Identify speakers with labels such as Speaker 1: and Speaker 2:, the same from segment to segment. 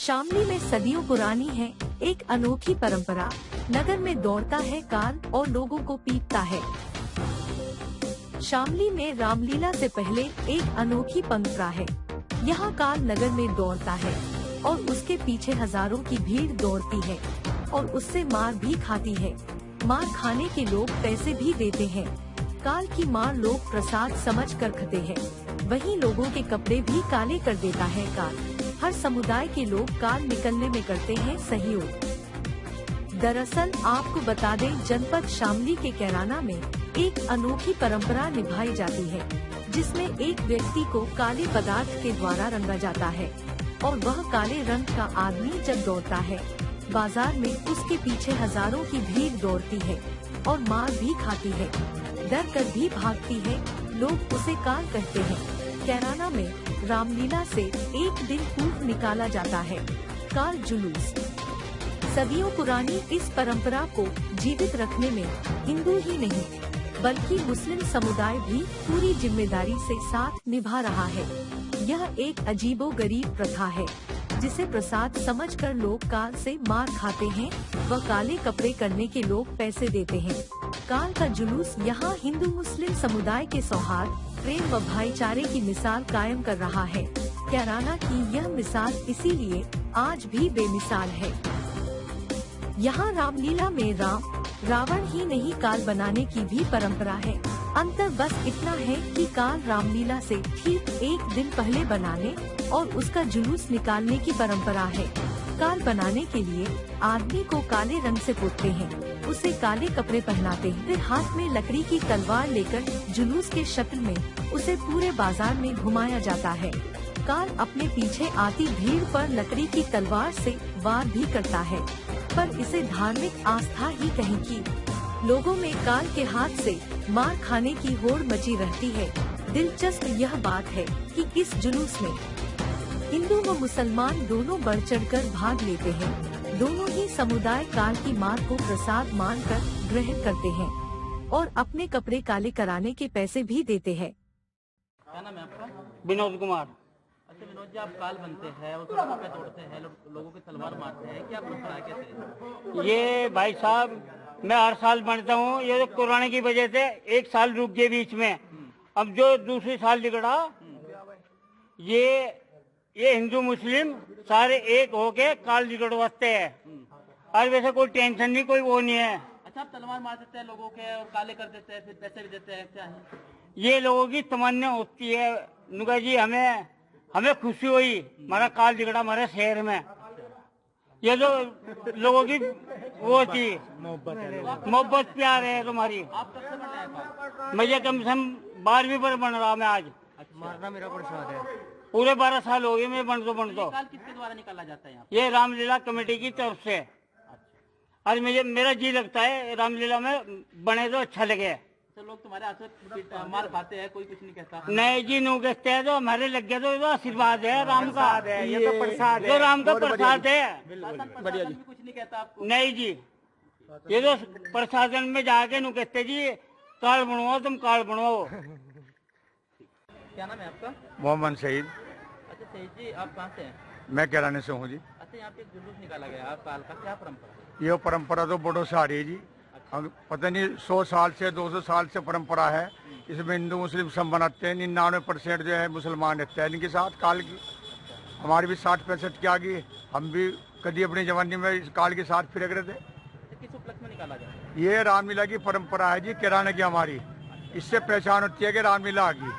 Speaker 1: शामली में सदियों पुरानी है एक अनोखी परंपरा। नगर में दौड़ता है काल और लोगों को पीटता है। शामली में रामलीला से पहले एक अनोखी परंपरा है। यहाँ काल नगर में दौड़ता है और उसके पीछे हजारों की भीड़ दौड़ती है और उससे मार भी खाती है। मार खाने के लोग पैसे भी देते हैं। काल की मार लोग प्रसाद समझ कर खाते हैं। वहीं लोगों के कपड़े भी काले कर देता है काल। हर समुदाय के लोग काल निकलने में करते हैं सहयोग। दरअसल आपको बता दें, जनपद शामली के कैराना में एक अनोखी परंपरा निभाई जाती है, जिसमें एक व्यक्ति को काले पदार्थ के द्वारा रंगा जाता है और वह काले रंग का आदमी जब दौड़ता है बाजार में, उसके पीछे हजारों की भीड़ दौड़ती है और मार भी खाती है, डर कर भी भागती है। लोग उसे काल कहते हैं। कैराना में रामलीला से एक दिन पूर्व निकाला जाता है काल जुलूस। सदियों पुरानी इस परंपरा को जीवित रखने में हिंदू ही नहीं बल्कि मुस्लिम समुदाय भी पूरी जिम्मेदारी से साथ निभा रहा है। यह एक अजीबोगरीब प्रथा है जिसे प्रसाद समझकर लोग काल से मार खाते हैं व काले कपड़े करने के लोग पैसे देते हैं। काल का जुलूस यहाँ हिंदू मुस्लिम समुदाय के सौहार्द, प्रेम व भाईचारे की मिसाल कायम कर रहा है। कैराना की यह मिसाल इसीलिए आज भी बेमिसाल है। यहाँ रामलीला में रावण ही नहीं काल बनाने की भी परंपरा है। अंतर बस इतना है कि काल रामलीला से ठीक एक दिन पहले बनाने और उसका जुलूस निकालने की परंपरा है। काल बनाने के लिए आदमी को काले रंग से पोतते हैं, उसे काले कपड़े पहनाते हैं, फिर हाथ में लकड़ी की तलवार लेकर जुलूस के शक्ल में उसे पूरे बाजार में घुमाया जाता है। काल अपने पीछे आती भीड़ पर लकड़ी की तलवार से वार भी करता है, पर इसे धार्मिक आस्था ही कहेंगी। लोगों में काल के हाथ से मार खाने की होड़ मची रहती है। दिलचस्प यह बात है कि इस जुलूस में हिंदू व मुसलमान दोनों बढ़ चढ़कर भाग लेते हैं। दोनों ही समुदाय काल की मार को प्रसाद मानकर ग्रहण करते हैं और अपने कपड़े काले कराने के पैसे भी देते हैं।
Speaker 2: क्या नाम है आपका?
Speaker 3: विनोद कुमार।
Speaker 2: अच्छा विनोद जी, आप काल बनते हैं और सड़कों पे दौड़ते हैं, लोगों की तलवार मारते हैं, क्या परंपरा है, कैसे?
Speaker 3: ये भाई साहब मैं हर साल बनता हूँ। ये तो कोरोना की वजह से एक साल रुक गए बीच में। अब जो दूसरी साल निकला, ये हिंदू मुस्लिम सारे एक होके काल निकलवाते हैं और वैसे कोई टेंशन नहीं, कोई वो नहीं है।
Speaker 2: अच्छा, आप तलवार मार देते हैं लोगों के और काले कर देते हैं, फिर पैसे भी देते हैं, क्या है?
Speaker 3: ये लोगों की तमन्ना होती है। नुका जी हमें खुशी हुई, हमारा काल निकला हमारे शहर में। ये जो लोगों की वो थी मोहब्बत प्यार है तुम्हारी।
Speaker 2: आप कब से बन रहे हैं काल?
Speaker 3: मुझे कम से कम 12वीं पर बन रहा मैं आज।
Speaker 2: मारना मेरा प्रसाद है।
Speaker 3: पूरे 12 साल हो गए मैं बन तो।
Speaker 2: काल किसके द्वारा निकाला जाता है यहाँ?
Speaker 3: ये रामलीला कमेटी की तरफ से। आज मेरा जी लगता है रामलीला में बने तो अच्छा लगे।
Speaker 2: तो लोग तुम्हारे हाथ से मार खाते हैं, कोई कुछ नहीं कहता?
Speaker 3: नहीं जी, नो कहते हैं तो हमारे लग गया तो आशीर्वाद है राम का।
Speaker 4: ये तो प्रसाद है,
Speaker 3: तो राम का प्रसाद है।
Speaker 2: बढ़िया जी, कुछ नहीं कहता आपको?
Speaker 3: नहीं जी, ये तो प्रशासन में जाके नु कहते जी कार्ड बनवाओ, तुम कार्ड बनवाओ।
Speaker 2: क्या नाम है आपका?
Speaker 4: मोहम्मद शहीद।
Speaker 2: अच्छा शहीद जी, आप कहाँ से हैं?
Speaker 4: मैं कैराने से हूँ जी।
Speaker 2: अच्छा, यहाँ पे एक जुलूस निकाला गया आप काल का, क्या परंपरा?
Speaker 4: ये परंपरा तो बड़ो सारी है जी। पता नहीं 100 साल से 200 साल से परंपरा है। इसमें हिंदू मुस्लिम सब बनाते हैं। 99% जो है मुसलमान रहते हैं इनके साथ काल की। हमारी भी 60-65 की आ गई। हम भी कभी अपनी जवानी में इस काल के साथ फिर रहे थे।
Speaker 2: किस उपलक्ष्य में निकाला जाए?
Speaker 4: ये रामलीला की परंपरा है जी, किराने की हमारी। इससे पहचान होती है कि रामलीला आ गई।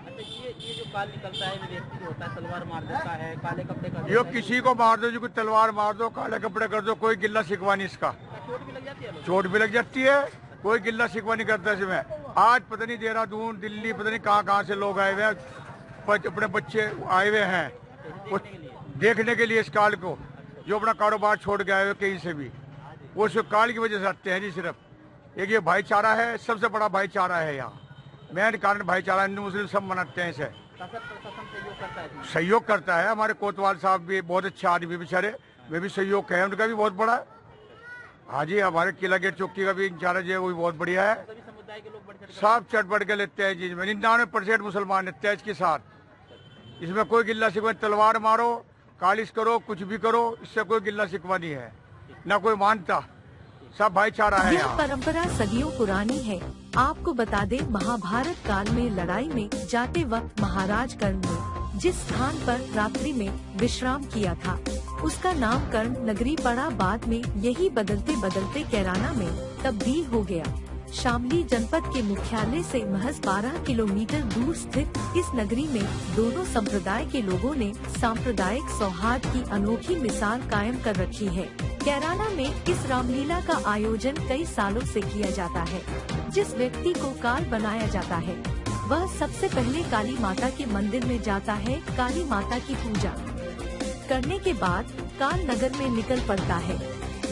Speaker 2: अच्छा, ये जो काल निकलता है, व्यक्ति जो होता है तलवार मार देता है, काले कपड़े कर
Speaker 4: यो
Speaker 2: देता है,
Speaker 4: किसी को मार दो जी, कोई तलवार मार दो, काले कपड़े कर दो, कोई गिल्ला शिकवा नहीं इसका।
Speaker 2: चोट भी लग जाती है?
Speaker 4: चोट भी लग जाती है, कोई गिल्ला शिकवा नहीं करता इसमें। आज पता नहीं देहरादून, दिल्ली, पता नहीं कहाँ से लोग आए हुए हैं, अपने बच्चे आए हुए हैं देखने के लिए इस काल को, जो अपना कारोबार छोड़ के आए हुए कहीं से भी। वो सिर्फ काल की वजह से आते हैं जी। सिर्फ एक ये भाईचारा है, सबसे बड़ा भाईचारा है यहाँ। मेन कारण भाईचारा, हिंदू मुस्लिम सब मनाते हैं इसे। सहयोग करता है। हमारे कोतवाल साहब भी बहुत अच्छे आदमी बेचारे, वे भी सहयोग है उनका भी बहुत बड़ा। हाँ जी, हमारे किला गेट चौकी का भी इंचार्ज है, वो भी बहुत बढ़िया है। सब चढ़ बढ़ के लेते हैं जी। 99% मुसलमान लेते हैं इसके साथ। इसमें कोई गिल्ला शिकवा, तलवार मारो, कालिश करो, कुछ भी करो, इससे कोई गिल्ला शिकवा नहीं है, ना कोई मानता, सब भाईचारा है
Speaker 1: यह
Speaker 4: यहाँ।
Speaker 1: परंपरा सदियों पुरानी है। आपको बता दें, महाभारत काल में लड़ाई में जाते वक्त महाराज कर्ण ने जिस स्थान पर रात्रि में विश्राम किया था, उसका नाम कर्ण नगरी पड़ा। बाद में यही बदलते बदलते कैराना में तब्दील हो गया। शामली जनपद के मुख्यालय से महज 12 किलोमीटर दूर स्थित इस नगरी में दोनों संप्रदाय के लोगों ने सांप्रदायिक सौहार्द की अनोखी मिसाल कायम कर रखी है। कैराना में इस रामलीला का आयोजन कई सालों से किया जाता है। जिस व्यक्ति को काल बनाया जाता है, वह सबसे पहले काली माता के मंदिर में जाता है। काली माता की पूजा करने के बाद काल नगर में निकल पड़ता है।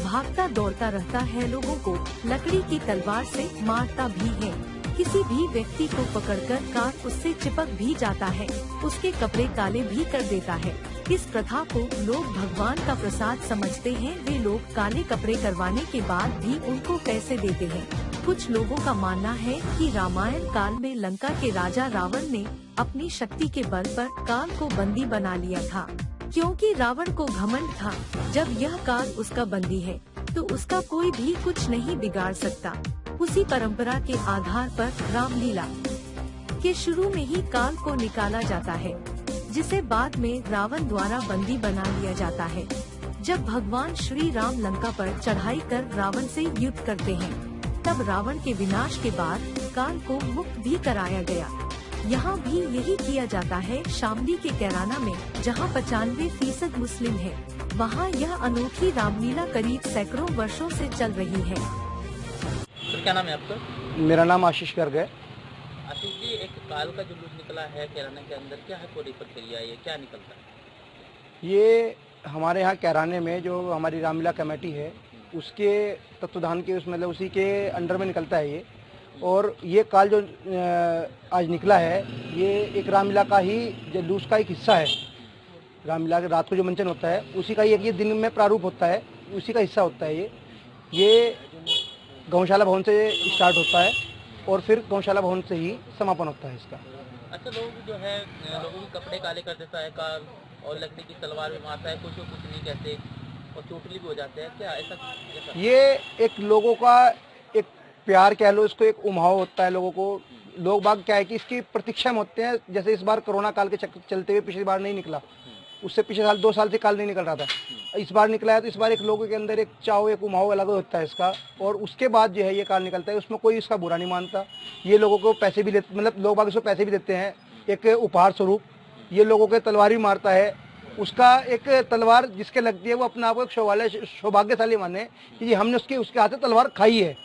Speaker 1: भागता दौड़ता रहता है, लोगों को लकड़ी की तलवार से मारता भी है। किसी भी व्यक्ति को पकड़कर काल उससे चिपक भी जाता है, उसके कपड़े काले भी कर देता है। इस प्रथा को लोग भगवान का प्रसाद समझते हैं। वे लोग काले कपड़े करवाने के बाद भी उनको पैसे देते हैं। कुछ लोगों का मानना है कि रामायण काल में लंका के राजा रावण ने अपनी शक्ति के बल पर काल को बंदी बना लिया था, क्योंकि रावण को घमंड था जब यह काल उसका बंदी है तो उसका कोई भी कुछ नहीं बिगाड़ सकता। उसी परंपरा के आधार पर रामलीला के शुरू में ही काल को निकाला जाता है, जिसे बाद में रावण द्वारा बंदी बना लिया जाता है। जब भगवान श्री राम लंका पर चढ़ाई कर रावण से युद्ध करते हैं, तब रावण के विनाश के बाद काल को मुक्त भी कराया गया। यहाँ भी यही किया जाता है। शामली के कैराना में जहाँ 95% मुस्लिम है, वहाँ यह अनोखी रामलीला करीब सैकड़ों वर्षों से चल रही है।
Speaker 2: तो क्या नाम है आपका?
Speaker 5: मेरा नाम आशीष गर्ग है।
Speaker 2: आशीष जी, एक काल का जुलूस निकला है कैराना के अंदर, क्या है पूरी प्रक्रिया, ये क्या निकलता है?
Speaker 5: ये हमारे यहाँ कैराने में जो हमारी रामलीला कमेटी है, उसके तत्वाधान के उसमें उसी के अंडर में निकलता है ये। और ये काल जो आज निकला है, ये एक रामलीला का ही जुलूस का एक हिस्सा है। रामलीला के रात को जो मंचन होता है, उसी का ये दिन में प्रारूप होता है, उसी का हिस्सा होता है ये गौशाला भवन से स्टार्ट होता है और फिर गौशाला भवन से ही समापन होता है इसका।
Speaker 2: अच्छा, लोग जो है लोगों के कपड़े काले कर देता है काल, और लकड़ी की तलवार भी मारता है, कुछ को कुछ नहीं कहते, और चोटली भी हो जाते हैं, क्या ऐसा?
Speaker 5: ये एक लोगों का एक प्यार कह लो, इसको एक उम्हाव होता है लोगों को। लोग बाग क्या है कि इसकी प्रतीक्षा में होते हैं। जैसे इस बार कोरोना काल के चलते हुए पिछली बार नहीं निकला, उससे पिछले साल 2 साल से काल नहीं निकल रहा था, इस बार निकला है। तो इस बार एक लोगों के अंदर एक चाव, एक उम्हाव अलग होता है इसका। और उसके बाद जो है ये काल निकलता है, उसमें कोई इसका बुरा नहीं मानता। ये लोगों को पैसे भी देते, मतलब लोग बाग इसको पैसे भी देते हैं एक उपहार स्वरूप। ये लोगों के तलवार भी मारता है। उसका एक तलवार जिसके लगती है, वो अपने आप को सौभाग्यशाली माने कि हमने उसके हाथ से तलवार खाई है।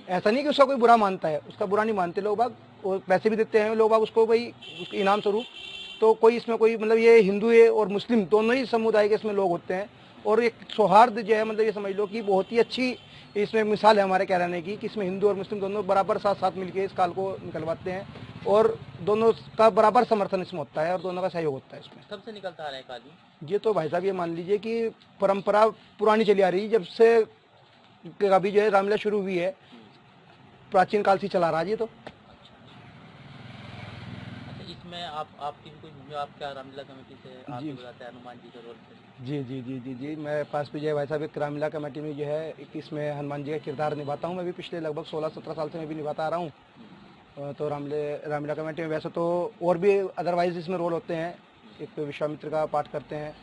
Speaker 5: ऐसा नहीं कि उसका कोई बुरा मानता है, उसका बुरा नहीं मानते लोग बाग, और पैसे भी देते हैं लोग बाग उसको, भाई उसके इनाम स्वरूप। तो कोई इसमें कोई मतलब ये हिंदू है और मुस्लिम दोनों ही समुदाय के इसमें लोग होते हैं। और एक सौहार्द जो है, मतलब ये समझ लो कि बहुत ही अच्छी इसमें मिसाल है हमारे कैराने की, कि इसमें हिंदू और मुस्लिम दोनों बराबर साथ साथ मिलकर इस काल को निकलवाते हैं, और दोनों का बराबर समर्थन इसमें होता है और दोनों का सहयोग होता है इसमें।
Speaker 2: कब से निकलता आ रहा है काल?
Speaker 5: ये तो भाई साहब ये मान लीजिए कि परंपरा पुरानी चली आ रही है, जब से अभी जो है रामलीला शुरू हुई है, प्राचीन काल से चला रहा है ये तो।
Speaker 2: इसमें आपकी भी कोई भूमिका, आप क्या रामलीला कमेटी से आप भी बताते हैं हनुमान जी के रोल पे?
Speaker 5: जी, मेरे पास भी जो है भाई साहब एक रामलीला कमेटी में जो है एक इसमें हनुमान जी का किरदार निभाता हूँ। मैं भी पिछले लगभग 16-17 साल से मैं भी निभाता आ रहा हूँ। तो रामलीला कमेटी में वैसे तो और भी अदरवाइज इसमें रोल होते हैं। एक तो विश्वामित्र का पाठ करते हैं,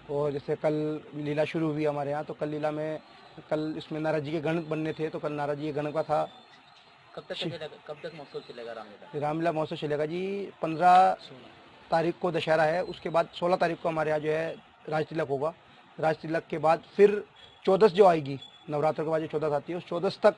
Speaker 5: और जैसे कल लीला शुरू हुई हमारे यहाँ, तो कल लीला में कल इसमें नारद जी के गण बनने थे, तो कल नारद जी के गण का था।
Speaker 2: कब तक महोत्सव चलेगा रामलीला?
Speaker 5: रामलीला महोत्सव चलेगा जी 15 तारीख को दशहरा है, उसके बाद 16 तारीख को हमारे यहाँ जो है राज तिलक होगा। राज तिलक के बाद फिर 14 जो आएगी, नवरात्र के बाद जो 14 आती है, उस 14 तक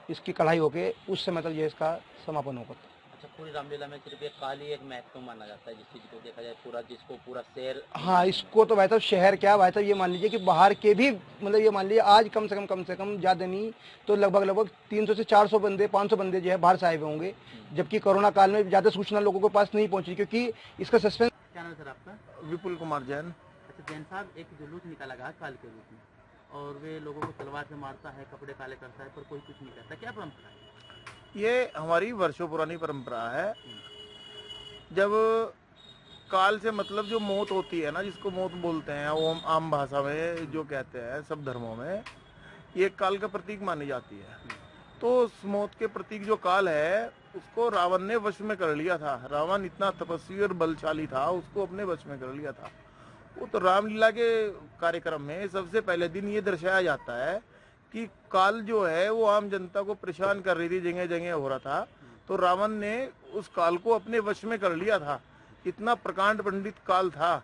Speaker 5: इसकी कढ़ाई होके उस समय तक ये इसका समापन होगा।
Speaker 2: अच्छा, पूरी रामलीला में सिर्फ एक काल ही एक महत्व माना जाता है, जिस चीज को देखा जाए पूरा शहर।
Speaker 5: हाँ, इसको तो भाई साहब शहर क्या भाई साहब, ये मान लीजिए कि बाहर के भी, मतलब ये मान लीजिए आज कम से कम ज़्यादा नहीं तो लगभग 300 से 400 बंदे 500 बंदे जो है बाहर से आए हुए होंगे। जबकि कोरोना काल में ज़्यादा सूचना लोगों के पास नहीं पहुंची, क्योंकि इसका सस्पेंस।
Speaker 2: क्या नाम है सर आपका?
Speaker 6: विपुल कुमार जैन।
Speaker 2: अच्छा जैन साहब, एक जुलूस निकाला गया काल के रूप में, और वे लोगों को तलवार से मारता है, कपड़े काले करता है, पर कोई कुछ नहीं करता, क्या परंपरा है?
Speaker 6: ये हमारी वर्षों पुरानी परंपरा है। जब काल से मतलब जो मौत होती है ना, जिसको मौत बोलते हैं, वो आम भाषा में जो कहते हैं सब धर्मों में, ये काल का प्रतीक मानी जाती है। तो उस मौत के प्रतीक जो काल है उसको रावण ने वश में कर लिया था। रावण इतना तपस्वी और बलशाली था, उसको अपने वश में कर लिया था। वो तो रामलीला के कार्यक्रम में सबसे पहले दिन ये दर्शाया जाता है कि काल जो है वो आम जनता को परेशान कर रही थी, जगह जगह हो रहा था, तो रावण ने उस काल को अपने वश में कर लिया था। इतना प्रकांड पंडित काल था,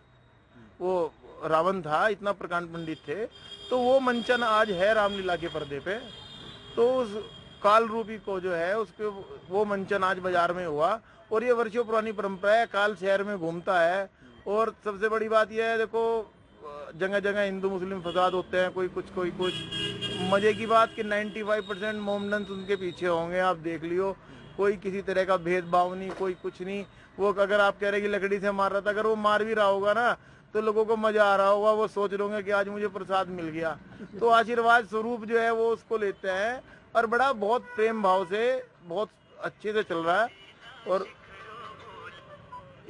Speaker 6: वो रावण था, इतना प्रकांड पंडित थे। तो वो मंचन आज है रामलीला के पर्दे पे। तो उस काल रूपी को जो है उसके वो मंचन आज बाजार में हुआ, और ये वर्षों पुरानी परंपरा है। काल शहर में घूमता है, और सबसे बड़ी बात यह है, देखो जगह जगह हिंदू मुस्लिम फसाद होते हैं, कोई कुछ कोई कुछ। मजे की बात कि 95% मोमडन्स उनके पीछे होंगे, आप देख लियो। कोई किसी तरह का भेदभाव नहीं, कोई कुछ नहीं। वो अगर आप कह रहे कि लकड़ी से मार रहा था, अगर वो मार भी रहा होगा ना, तो लोगों को मजा आ रहा होगा, वो सोच रहे होंगे कि आज मुझे प्रसाद मिल गया। तो आशीर्वाद स्वरूप जो है वो उसको लेते हैं, और बड़ा बहुत प्रेम भाव से बहुत अच्छे से चल रहा है। और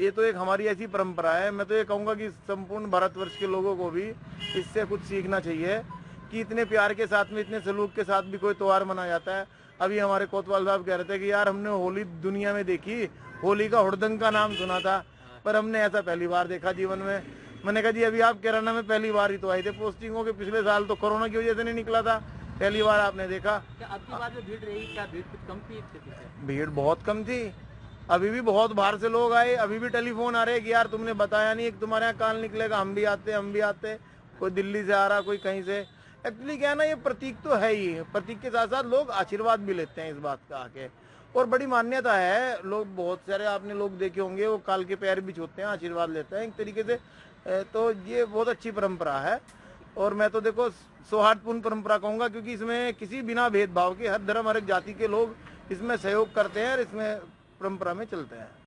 Speaker 6: ये तो एक हमारी ऐसी परंपरा है। मैं तो ये कहूँगा कि संपूर्ण भारतवर्ष के लोगों को भी इससे कुछ सीखना चाहिए कि इतने प्यार के साथ में, इतने सलूक के साथ भी कोई त्योहार मनाया जाता है। अभी हमारे कोतवाल साहब कह रहे थे कि यार हमने होली दुनिया में देखी, होली का हुड़दंग का नाम सुना था, पर हमने ऐसा पहली बार देखा जीवन में। मैंने कहा जी अभी आप केरला में पहली बार ही तो आए थे पोस्टिंगों के, पिछले साल तो कोरोना की वजह से नहीं निकला था, पहली बार आपने देखा।
Speaker 2: क्या अब की बार जो भीड़ रही, क्या भीड़ कुछ कम थी इससे पीछे?
Speaker 6: भीड़ बहुत कम थी। अभी भी बहुत बाहर से लोग आए, अभी भी टेलीफोन आ रहे कि यार तुमने बताया नहीं, एक तुम्हारे यहाँ काल निकलेगा, हम भी आते। कोई दिल्ली से आ रहा, कोई कहीं से। एक्चुअली क्या है ना, ये प्रतीक तो है ही, प्रतीक के साथ साथ लोग आशीर्वाद भी लेते हैं इस बात का आके, और बड़ी मान्यता है। लोग बहुत सारे आपने लोग देखे होंगे, वो काल के पैर भी छूते हैं, आशीर्वाद लेते हैं एक तरीके से। तो ये बहुत अच्छी परंपरा है, और मैं तो देखो सौहार्दपूर्ण परंपरा कहूँगा, क्योंकि इसमें किसी बिना भेदभाव के हर धर्म हर जाति के लोग इसमें सहयोग करते हैं और इसमें परंपरा में चलते हैं।